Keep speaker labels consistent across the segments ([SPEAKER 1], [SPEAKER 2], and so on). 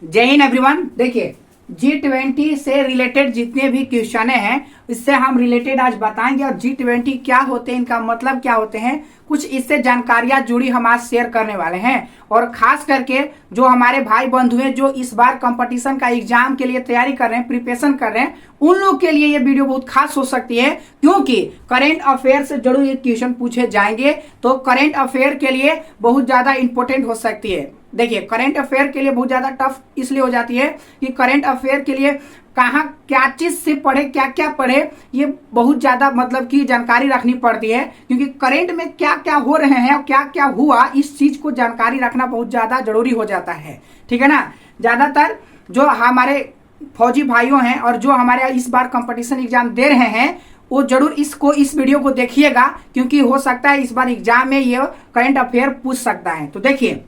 [SPEAKER 1] जय हिंद एवरीवन। देखिए G20 से रिलेटेड जितने भी क्वेश्चन हैं इससे हम रिलेटेड आज बताएंगे और G20 क्या होते हैं, इनका मतलब क्या होते हैं, कुछ इससे जानकारियां जुड़ी हम आज शेयर करने वाले हैं। और खास करके जो हमारे भाई बंधु हैं जो इस बार कंपटीशन का एग्जाम के लिए तैयारी कर रहे हैं, प्रिपरेशन कर रहे हैं, उन लोग के लिए ये वीडियो बहुत खास हो सकती है क्योंकि करेंट अफेयर से जरूर ये क्वेश्चन पूछे जाएंगे। तो करेंट अफेयर के लिए बहुत ज्यादा इंपॉर्टेंट हो सकती है। देखिए करेंट अफेयर के लिए बहुत ज्यादा टफ इसलिए हो जाती है कि करेंट अफेयर के लिए कहाँ क्या चीज से पढ़े, क्या क्या पढ़े, ये बहुत ज्यादा मतलब की जानकारी रखनी पड़ती है क्योंकि करेंट में क्या क्या हो रहे हैं और क्या क्या हुआ, इस चीज को जानकारी रखना बहुत ज्यादा जरूरी हो जाता है। ठीक है ना। ज्यादातर जो हमारे फौजी भाइयों हैं और जो हमारे इस बार कंपटीशन एग्जाम दे रहे हैं वो जरूर इस वीडियो को देखिएगा क्योंकि हो सकता है इस बार एग्जाम में ये करेंट अफेयर पूछ सकता है। तो देखिए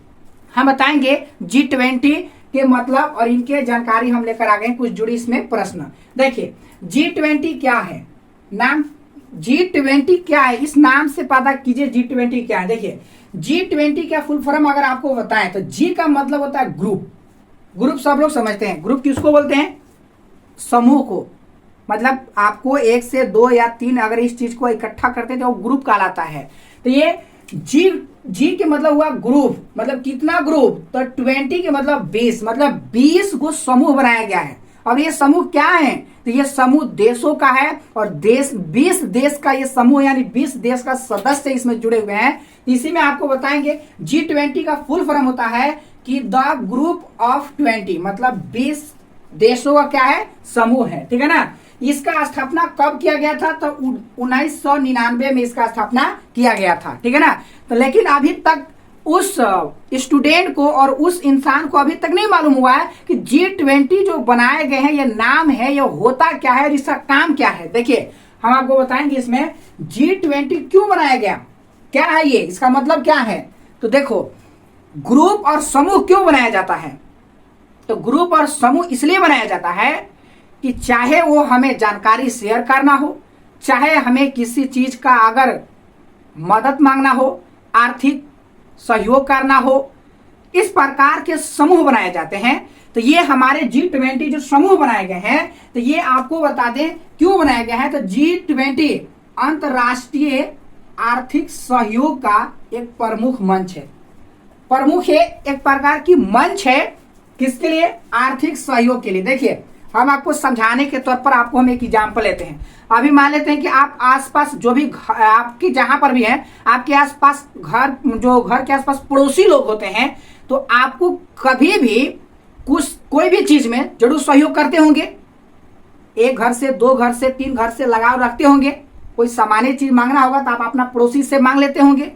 [SPEAKER 1] हम बताएंगे G20 के मतलब और इनके जानकारी हम लेकर आ गए कुछ जुड़ी इसमें प्रश्न। देखिए G20 क्या है, नाम G20 क्या है, इस नाम से पता कीजिए G20 क्या है। देखिए G20 का फुल फॉर्म अगर आपको बताएं तो G का मतलब होता है ग्रुप। ग्रुप सब लोग समझते हैं, ग्रुप किसको बोलते हैं, समूह को। मतलब आपको एक से दो या तीन अगर इस चीज को इकट्ठा करते हैं तो वो ग्रुप कहलाता है। तो ये जी के मतलब हुआ ग्रुप, मतलब कितना ग्रुप, तो 20 के मतलब 20, मतलब 20 को समूह बनाया गया है। अब ये समूह क्या है, तो ये समूह देशों का है और देश 20 देश का ये समूह यानी 20 देश का सदस्य इसमें जुड़े हुए हैं। इसी में आपको बताएंगे G20 का फुल फॉर्म होता है कि द ग्रुप ऑफ 20, मतलब 20 देशों का क्या है, समूह है। ठीक है ना। इसका स्थापना कब किया गया था, तो 1999 में इसका स्थापना किया गया था। ठीक है ना। तो लेकिन अभी तक उस स्टूडेंट को और उस इंसान को अभी तक नहीं मालूम हुआ है कि G20 जो बनाए गए हैं ये नाम है, ये होता क्या है और इसका काम क्या है। देखिए हम आपको बताएंगे इसमें G20 क्यों बनाया गया, क्या है ये, इसका मतलब क्या है। तो देखो ग्रुप और समूह क्यों बनाया जाता है, तो ग्रुप और समूह इसलिए बनाया जाता है कि चाहे वो हमें जानकारी शेयर करना हो, चाहे हमें किसी चीज का अगर मदद मांगना हो, आर्थिक सहयोग करना हो, इस प्रकार के समूह बनाए जाते हैं। तो ये हमारे G20 जो समूह बनाए गए हैं, तो ये आपको बता दें क्यों बनाया गया है। तो G20 अंतरराष्ट्रीय आर्थिक सहयोग का एक प्रमुख मंच है। प्रमुख है, एक प्रकार की मंच है, किसके लिए, आर्थिक सहयोग के लिए। देखिए हम आपको समझाने के तौर पर आपको हम एक एग्जाम्पल लेते हैं। अभी मान लेते हैं कि आप आसपास जो भी आपकी जहां पर भी है, आपके आसपास घर के आसपास पड़ोसी लोग होते हैं, तो आपको कभी भी कोई भी चीज में जरूर सहयोग करते होंगे। एक घर से, दो घर से, तीन घर से लगाव रखते होंगे। कोई सामान्य चीज मांगना होगा तो आप अपना पड़ोसी से मांग लेते होंगे।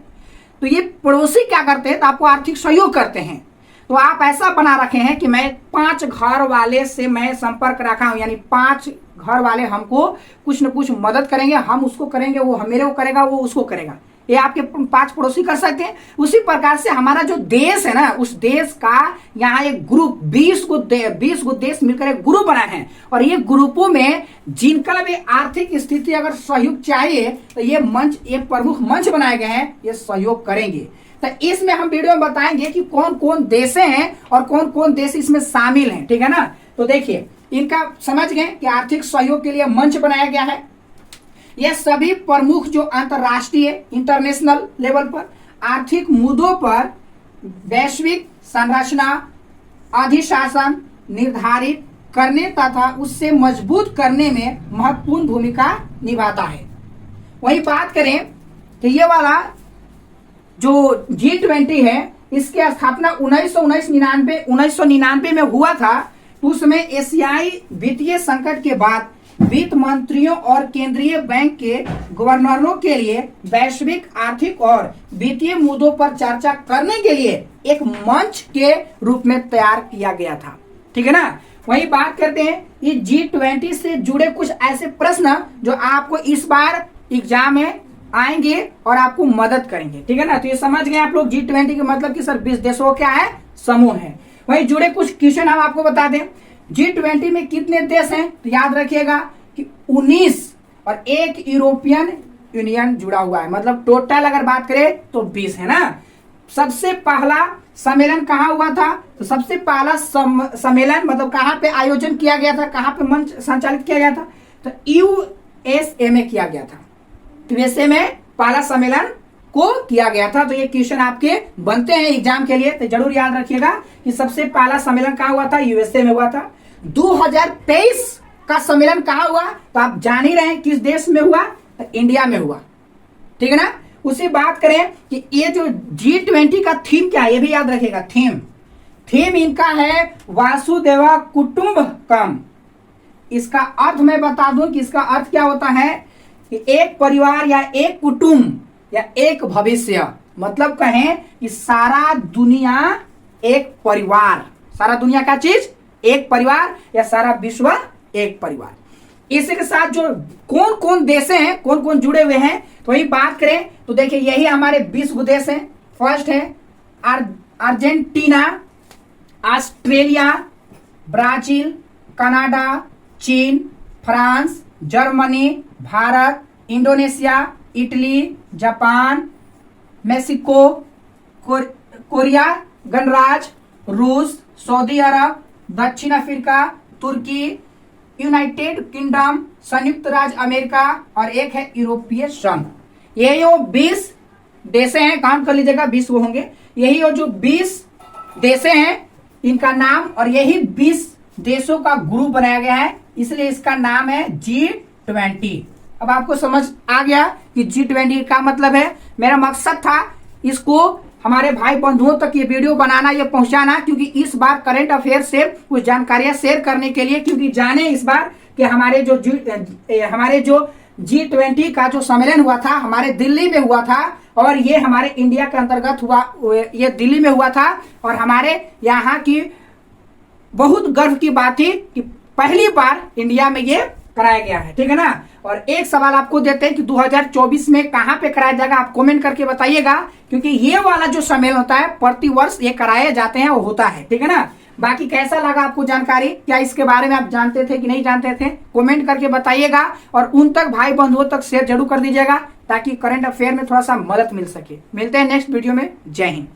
[SPEAKER 1] तो ये पड़ोसी क्या करते हैं, तो आपको आर्थिक सहयोग करते हैं। तो आप ऐसा बना रखे हैं कि मैं 5 घर वाले से मैं संपर्क रखा हूं, यानी 5 घर वाले हमको कुछ न कुछ मदद करेंगे, हम उसको करेंगे, वो मेरे को करेगा, वो उसको करेगा। ये आपके 5 पड़ोसी कर सकते हैं। उसी प्रकार से हमारा जो देश है ना, उस देश का यहाँ एक ग्रुप 20 गो देश मिलकर एक ग्रुप बना है और ये ग्रुपों में जिनका भी आर्थिक स्थिति अगर सहयोग चाहिए तो ये मंच, एक प्रमुख मंच बनाए गए हैं, ये सहयोग करेंगे। तो इसमें हम वीडियो में बताएंगे कि कौन कौन देश हैं और कौन कौन देश इसमें शामिल हैं। ठीक है ना। तो देखिए इनका समझ गए कि आर्थिक सहयोग के लिए मंच बनाया गया है। यह सभी प्रमुख जो अंतरराष्ट्रीय इंटरनेशनल लेवल पर आर्थिक मुद्दों पर वैश्विक संरचना अधिशासन निर्धारित करने तथा उससे मजबूत करने में महत्वपूर्ण भूमिका निभाता है। वही बात करें कि ये वाला जो G20 है, इसकी स्थापना 1999 में हुआ था। उस समय एशियाई वित्तीय संकट के बाद वित्त मंत्रियों और केंद्रीय बैंक के गवर्नरों के लिए वैश्विक आर्थिक और वित्तीय मुद्दों पर चर्चा करने के लिए एक मंच के रूप में तैयार किया गया था। ठीक है ना। वही बात करते हैं ये G20 से जुड़े कुछ ऐसे प्रश्न जो आपको इस बार एग्जाम में आएंगे और आपको मदद करेंगे। ठीक है ना। तो ये समझ गए आप लोग G20 के मतलब कि सर 20 देशों क्या है, समूह है। वही जुड़े कुछ क्वेश्चन हम आपको बता दें। G20 में कितने देश हैं, तो याद रखिएगा कि 19 और एक यूरोपियन यूनियन जुड़ा हुआ है, मतलब टोटल अगर बात करें तो 20 है ना। सबसे पहला सम्मेलन कहाँ हुआ था? तो सबसे पहला सम्मेलन मतलब कहाँ पे आयोजन किया गया था, कहाँ पे मंच संचालित किया गया था? तो यूएसए में किया गया था। यूएसए में पहला सम्मेलन को किया गया था। तो ये क्वेश्चन आपके बनते हैं एग्जाम के लिए, तो जरूर याद रखिएगा कि सबसे पहला सम्मेलन कहाँ हुआ था? यूएसए में हुआ था। 2023 का सम्मेलन कहाँ हुआ? तो आप जान ही रहे हैं किस देश में हुआ? तो इंडिया में हुआ। ठीक है ना। उसी बात करें कि ये जो G20 का थीम क्या है, ये भी याद रखिएगा। थीम इनका है वासुदेव कुटुंबकम। इसका अर्थ मैं बता दूं कि इसका अर्थ क्या होता है कि एक परिवार या एक कुटुंब या एक भविष्य, मतलब कहें कि सारा दुनिया एक परिवार, सारा दुनिया का चीज एक परिवार या सारा विश्व एक परिवार। इसी के साथ जो कौन कौन देश हैं, कौन कौन जुड़े हुए हैं, तो वही बात करें तो देखिए यही हमारे 20 देश हैं। फर्स्ट है अर्जेंटीना, ऑस्ट्रेलिया, ब्राजील, कनाडा, चीन, France, Germany, Bharat, Indonesia, Italy, Japan, Mexico, Korea गणराज्य, रूस, सऊदी अरब, दक्षिण अफ्रीका, तुर्की, यूनाइटेड किंगडम, संयुक्त राज्य अमेरिका और एक है यूरोपीय संघ। यही वो 20 देश हैं, काउंट कर लीजिएगा 20 वो होंगे। यही वो जो 20 देश हैं इनका नाम, और यही 20 देशों का ग्रुप बनाया गया है, इसलिए इसका नाम है G20। अब आपको समझ आ गया कि G20 का मतलब है। मेरा मकसद था इसको हमारे भाई बंधुओं तक ये वीडियो बनाना, ये पहुंचाना, क्योंकि इस बार करंट अफेयर से कुछ जानकारियां शेयर करने के लिए, क्योंकि जाने इस बार कि हमारे जो G20 का जो सम्मेलन हुआ था हमारे दिल्ली में हुआ था, और ये हमारे इंडिया के अंतर्गत हुआ, ये दिल्ली में हुआ था। और हमारे यहाँ की बहुत गर्व की बात थी कि पहली बार इंडिया में ये कराया गया है। ठीक है ना। और एक सवाल आपको देते हैं कि 2024 में कहां पे कराया जाएगा, आप कमेंट करके बताइएगा, क्योंकि ये वाला जो सम्मेलन होता है प्रति वर्ष ये कराए जाते हैं, वो होता है। ठीक है ना। बाकी कैसा लगा आपको जानकारी, क्या इसके बारे में आप जानते थे कि नहीं जानते थे, कमेंट करके बताइएगा, और उन तक भाई बंधुओं तक शेयर जरूर कर दीजिएगा, ताकि करंट अफेयर में थोड़ा सा मदद मिल सके। मिलते हैं नेक्स्ट वीडियो में। जय हिंद।